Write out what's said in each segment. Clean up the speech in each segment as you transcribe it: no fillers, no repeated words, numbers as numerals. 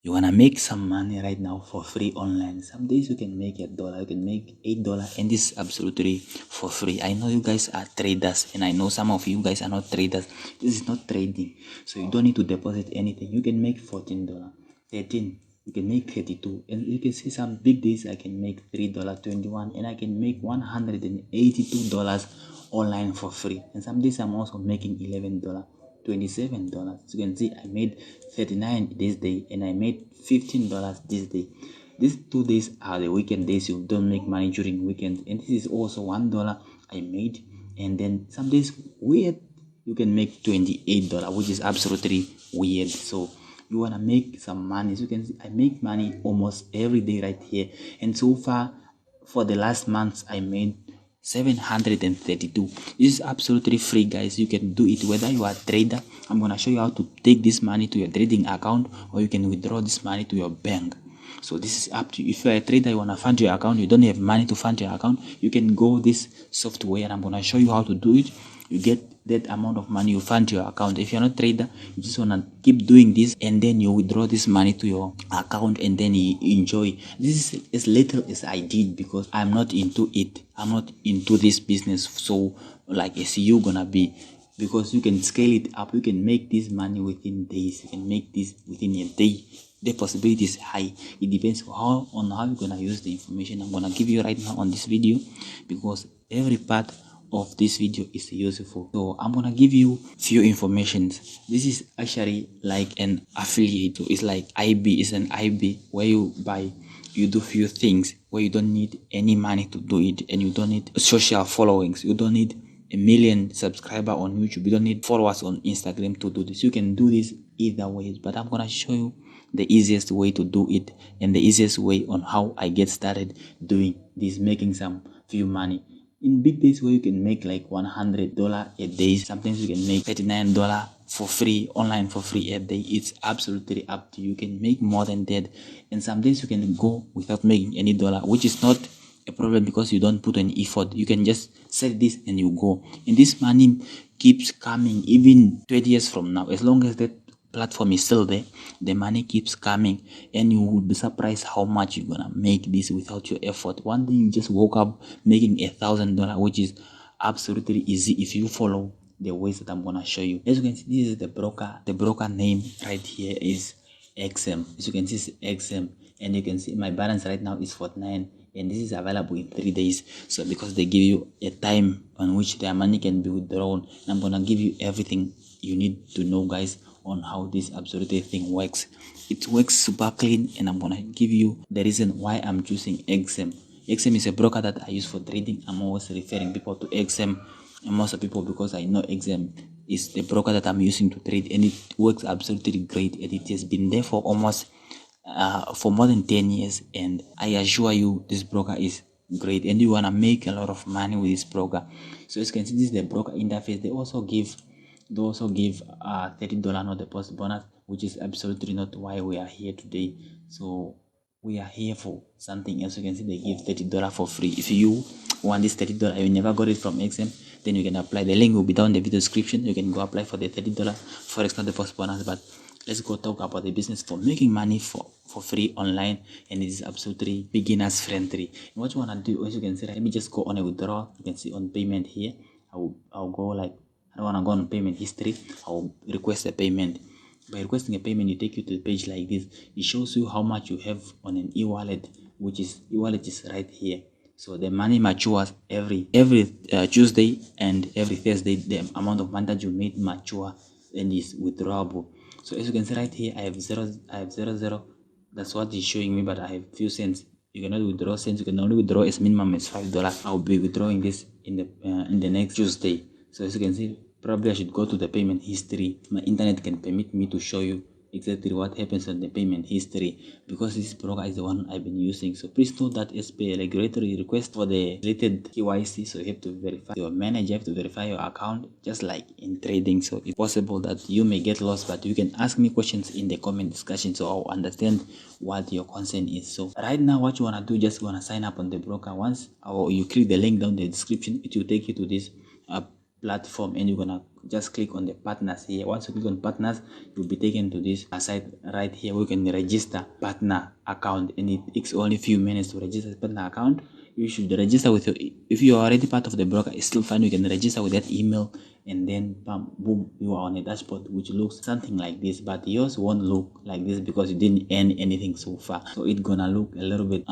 You wanna make some money right now for free online. Some days you can make $1, you can make $8, and this is absolutely for free. I know you guys are traders, and I know some of you guys are not traders. This is not trading, so you don't need to deposit anything. You can make $14, 13. You can make 32, and you can see some big days I can make $3.21, and I can make $182 online for free. And some days I'm also making $11, $27. So you can see I made 39 this day, and I made $15 this day. These 2 days are the weekend days. You don't make money during weekends, and this is also $1 I made. And then some days weird, you can make $28, which is absolutely weird. So you want to make some money. So you can see I make money almost every day right here, and so far for the last month I made 732. This is absolutely free, guys. You can do it whether you are a trader. I'm gonna show you how to take this money to your trading account, or you can withdraw this money to your bank. So this is up to you. If you're a trader, you want to fund your account, you don't have money to fund your account, you can go this software, and I'm going to show you how to do it. You get that amount of money, you fund your account. If you're not a trader, you just want to keep doing this, and then you withdraw this money to your account, and then you enjoy. This is as little as I did, because I'm not into it. I'm not into this business. So like as you gonna be, because you can scale it up. You can make this money within days. You can make this within a day. The possibility is high. It depends on how you're gonna use the information I'm gonna give you right now on this video, because every part of this video is useful. So I'm gonna give you few informations. This is actually like an affiliate. So it's like IB. It's an IB where you do few things where you don't need any money to do it, and you don't need social followings. You don't need a million subscriber on YouTube. You don't need followers on Instagram to do this. You can do this either ways, but I'm gonna show you the easiest way to do it, and the easiest way on how I get started doing this, making some few money. In big days where you can make like $100 a day, sometimes you can make $39 for free, online for free a day. It's absolutely up to you. You can make more than that, and some days you can go without making any dollar, which is not a problem because you don't put any effort. You can just set this and you go, and this money keeps coming even 20 years from now. As long as that platform is still there, the money keeps coming, and you will be surprised how much you're gonna make this without your effort. One day you just woke up making $1,000, which is absolutely easy if you follow the ways that I'm gonna show you. As you can see, this is the broker name right here is XM. As you can see, it's XM, and you can see my balance right now is 49, and this is available in 3 days. So because they give you a time on which their money can be withdrawn, and I'm gonna give you everything you need to know, guys, on how this absolutely thing works. It works super clean, and I'm gonna give you the reason why I'm choosing XM. XM is a broker that I use for trading. I'm always referring people to XM, and most of people, because I know XM is the broker that I'm using to trade, and it works absolutely great, and it has been there for almost for more than 10 years, and I assure you this broker is great, and you want to make a lot of money with this broker. So as you can see, this is the broker interface. They also give $30 no deposit bonus, which is absolutely not why we are here today. So we are here for something else. You can see they give $30 for free. If you want this $30, you never got it from XM, then you can apply. The link will be down in the video description. You can go apply for the $30 Forex no deposit bonus. But let's go talk about the business for making money for free online, and it is absolutely beginners friendly. And what you want to do, as you can see, let me just go on a withdrawal. You can see on payment here, I'll go like, I don't want to go on payment history. I'll request a payment. By requesting a payment, it takes you to the page like this. It shows you how much you have on an e-wallet, which is e-wallet is right here. So the money matures every Tuesday and every Thursday. The amount of money that you made mature and is withdrawable. So as you can see right here, I have zero. That's what it's showing me, but I have few cents. You cannot withdraw cents. You can only withdraw as minimum as $5. I'll be withdrawing this in the next Tuesday. So as you can see, probably I should go to the payment history. My internet can permit me to show you exactly what happens on the payment history, because this broker is the one I've been using. So please note that as per regulatory request for the related KYC, so you have to verify your manager, you have to verify your account, just like in trading. So it's possible that you may get lost, but you can ask me questions in the comment discussion, so I'll understand what your concern is. So right now, what you want to do, just want to sign up on the broker. Once you click the link down in the description, it will take you to this platform, and you're gonna just click on the partners here. Once you click on partners, you'll be taken to this site right here where you can register partner account, and it takes only a few minutes to register partner account. You should register with your, if you are already part of the broker, it's still fine. You can register with that email, and then bam, boom, you are on a dashboard which looks something like this, but yours won't look like this because you didn't earn anything so far. So it's gonna look a little bit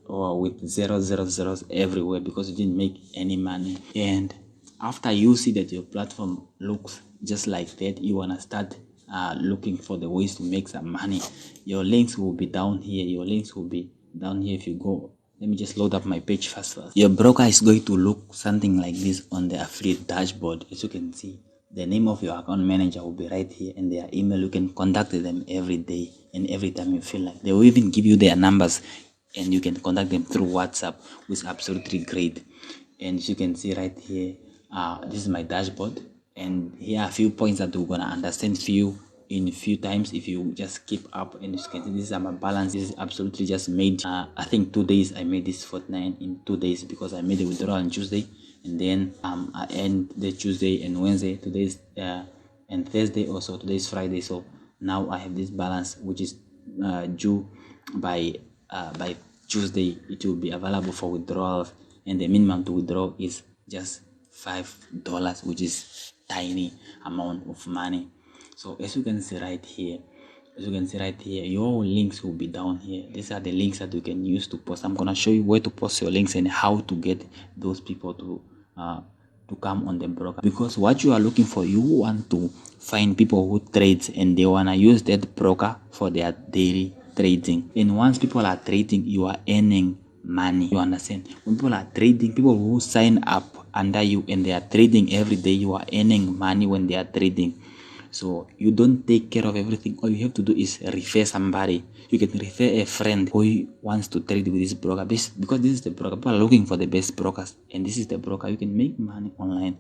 or with zeros everywhere because you didn't make any money. And after you see that your platform looks just like that, you wanna start looking for the ways to make some money. Your links will be down here. If you go, let me just load up my page first. Your broker is going to look something like this on the affiliate dashboard. As you can see, the name of your account manager will be right here, and their email. You can contact them every day and every time you feel like. They will even give you their numbers, and you can contact them through WhatsApp, which is absolutely great. And as you can see right here, this is my dashboard, and here are a few points that we're gonna understand in a few times if you just keep up. And as you can see, this is my balance. This is absolutely just made I think 2 days. I made this fortnight in 2 days because I made the withdrawal on Tuesday, and then I end the Tuesday and Wednesday. Today's and Thursday also. Today's Friday, so now I have this balance which is due by Tuesday. It will be available for withdrawals, and the minimum to withdraw is just $5, which is tiny amount of money. So as you can see right here, your links will be down here. These are the links that you can use to post. I'm gonna show you where to post your links and how to get those people to come on the broker, because what you are looking for, you want to find people who trades and they wanna use that broker for their daily trading. And once people are trading, you are earning money. You understand? When people are trading, people who sign up under you and they are trading every day, you are earning money when they are trading. So you don't take care of everything. All you have to do is refer somebody. You can refer a friend who wants to trade with this broker, because this is the broker. People are looking for the best brokers, and this is the broker. You can make money online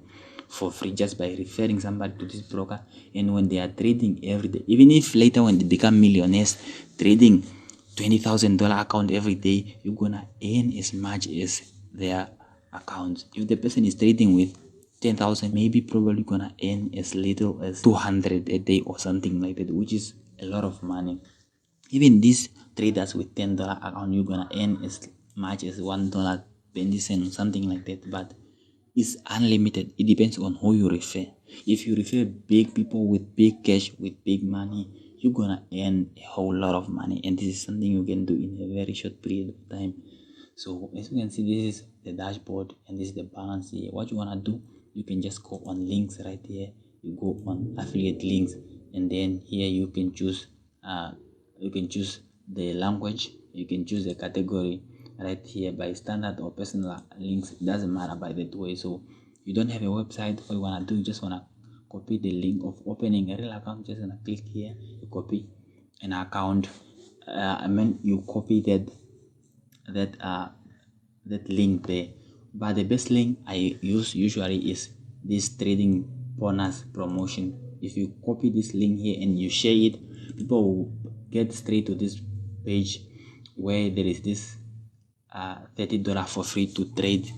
for free just by referring somebody to this broker. And when they are trading every day, even if later when they become millionaires trading $20,000 account every day, you're gonna earn as much as their account. If the person is trading with 10,000, maybe probably gonna earn as little as 200 a day or something like that, which is a lot of money. Even these traders with $10 account, you're gonna earn as much as $1.20, something like that. But it's unlimited. It depends on who you refer. If you refer big people with big cash, with big money, you're gonna earn a whole lot of money, and this is something you can do in a very short period of time. So as you can see, this is the dashboard and this is the balance here. What you wanna do, you can just go on links right here. You go on affiliate links, and then here you can choose the language, you can choose the category right here by standard or personal links. It doesn't matter by that way. So you don't have a website, all you wanna do, you just wanna copy the link of opening a real account. Just gonna click here, you copy an account. You copy that link there. But the best link I use usually is this trading bonus promotion. If you copy this link here and you share it, people will get straight to this page where there is this $30 for free to trade,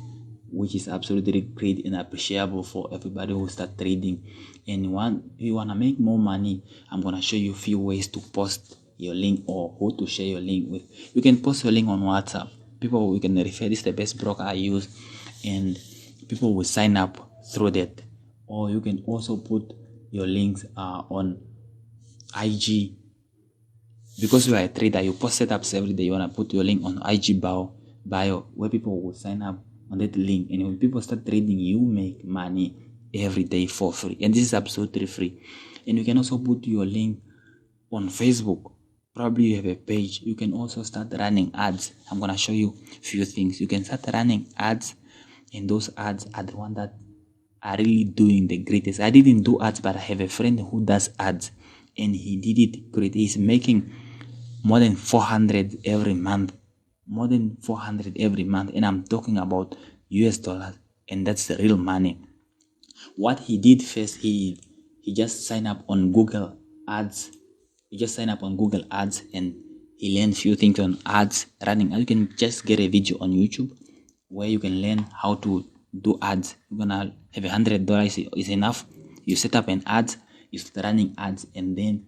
which is absolutely great and appreciable for everybody who start trading. And if you wanna make more money, I'm gonna show you a few ways to post your link or who to share your link with. You can post your link on WhatsApp. People we can refer, this is the best broker I use, and people will sign up through that. Or you can also put your links on IG. Because you are a trader, you post setups every day. You wanna put your link on IG bio where people will sign up on that link, and when people start trading, you make money every day for free, and this is absolutely free. And you can also put your link on Facebook. Probably you have a page. You can also start running ads. I'm gonna show you a few things. You can start running ads, and those ads are the one that are really doing the greatest. I didn't do ads, but I have a friend who does ads, and he did it great. He's making more than 400 every month. And I'm talking about US dollars, and that's the real money. What he did first, he just signed up on Google Ads. And he learned few things on ads running. You can just get a video on YouTube where you can learn how to do ads. You're gonna have $100 is enough. You set up an ad, you start running ads, and then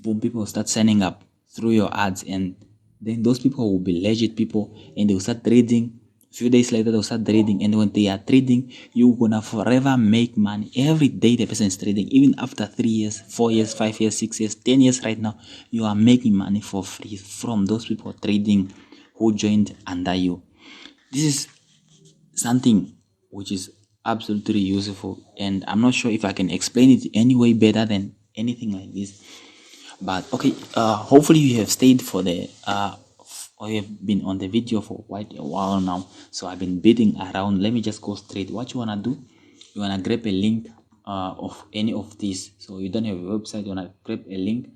boom, people start signing up through your ads, and then those people will be legit people, and they'll start trading. A few days later, they'll start trading, and when they are trading, you're gonna forever make money. Every day the person is trading, even after 3 years, 4 years, 5 years, 6 years, 10 years right now, you are making money for free from those people trading who joined under you. This is something which is absolutely useful, and I'm not sure if I can explain it any way better than anything like this. But okay, hopefully you have stayed for the or you have been on the video for quite a while now. So I've been beating around. Let me just go straight. What you wanna do, you wanna grab a link of any of these. So you don't have a website, you wanna grab a link,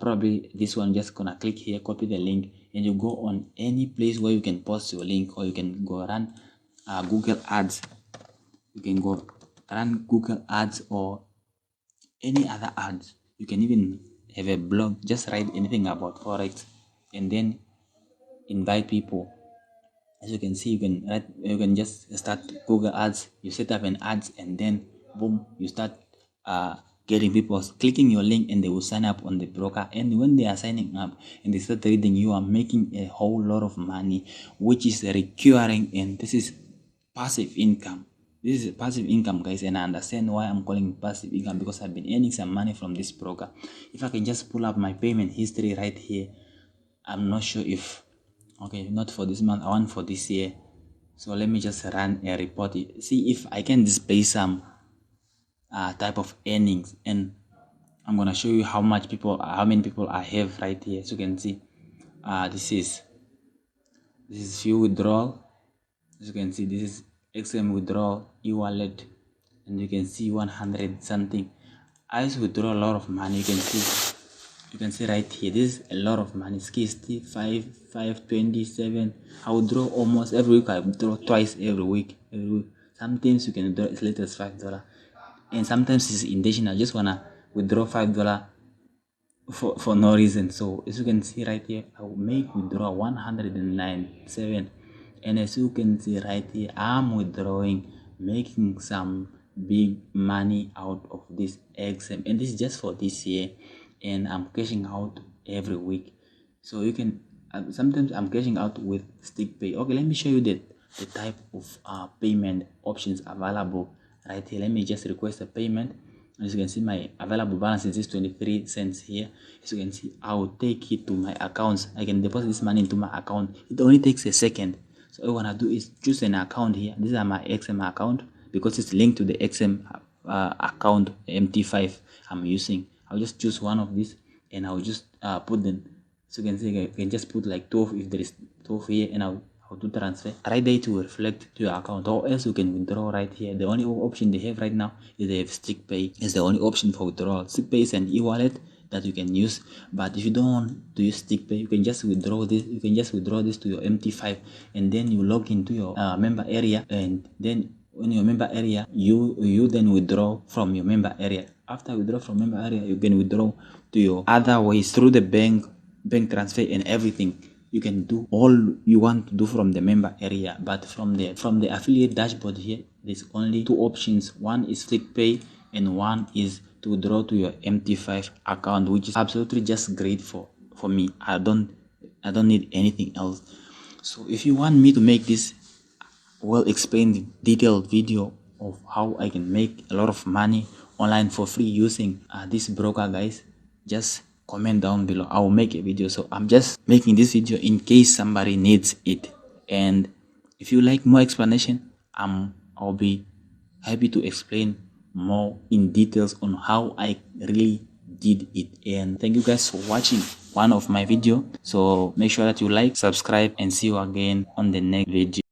probably this one. Just gonna click here, copy the link, and you go on any place where you can post your link, or you can go run Google ads. You can go run Google ads or any other ads. You can even have a blog, just write anything about Forex, and then invite people. As you can see, you can just start Google ads. You set up an ads, and then boom, you start getting people clicking your link, and they will sign up on the broker. And when they are signing up and they start trading, you are making a whole lot of money, which is recurring, and this is passive income. This is passive income, guys, and I understand why I'm calling it passive income, because I've been earning some money from this broker. If I can just pull up my payment history right here, I'm not sure if, okay, not for this month, I want for this year. So let me just run a report, see if I can display some type of earnings, and I'm gonna show you how many people I have right here. So you can see this is few withdrawal. As you can see, this is XM withdrawal, e-wallet, and you can see 100 something. I used to withdraw a lot of money. You can see right here, this is a lot of money. 65, 527. I withdraw almost every week. I withdraw twice every week. Sometimes you can withdraw as little as $5, and sometimes it's intentional. I just wanna withdraw $5 for no reason. So as you can see right here, I will make withdrawal 197, and as you can see right here, I'm withdrawing, making some big money out of this XM, and this is just for this year, and I'm cashing out every week. So you can sometimes I'm cashing out with stick pay. Okay, let me show you the type of payment options available right here. Let me just request a payment. As you can see, my available balance is 23 cents here. As you can see, I will take it to my accounts. I can deposit this money into my account. It only takes a second. So all I want to do is choose an account here. This is my XM account, because it's linked to the XM account MT5 I'm using. I'll just choose one of these, and I'll just put them. So you can see, I can just put like 12 if there is 12 here, and I'll do transfer right there to reflect to your account, or else you can withdraw right here. The only option they have right now is they have stick pay. It's the only option for withdrawal. Stick pay is an e-wallet that you can use, but if you don't want to use stick pay, you can just withdraw this. You can just withdraw this to your MT5, and then you log into your member area, and then in your member area, you then withdraw from your member area. After withdraw from member area, you can withdraw to your other ways through the bank transfer and everything. You can do all you want to do from the member area, but from the affiliate dashboard here, there's only two options. One is stick pay, and one is to withdraw to your MT5 account, which is absolutely just great for me. I don't need anything else. So if you want me to make this well explained detailed video of how I can make a lot of money online for free using this broker, guys, just comment down below. I will make a video. So I'm just making this video in case somebody needs it, and if you like more explanation, I'll be happy to explain more in details on how I really did it. And thank you guys for watching one of my video. So make sure that you like, subscribe, and see you again on the next video.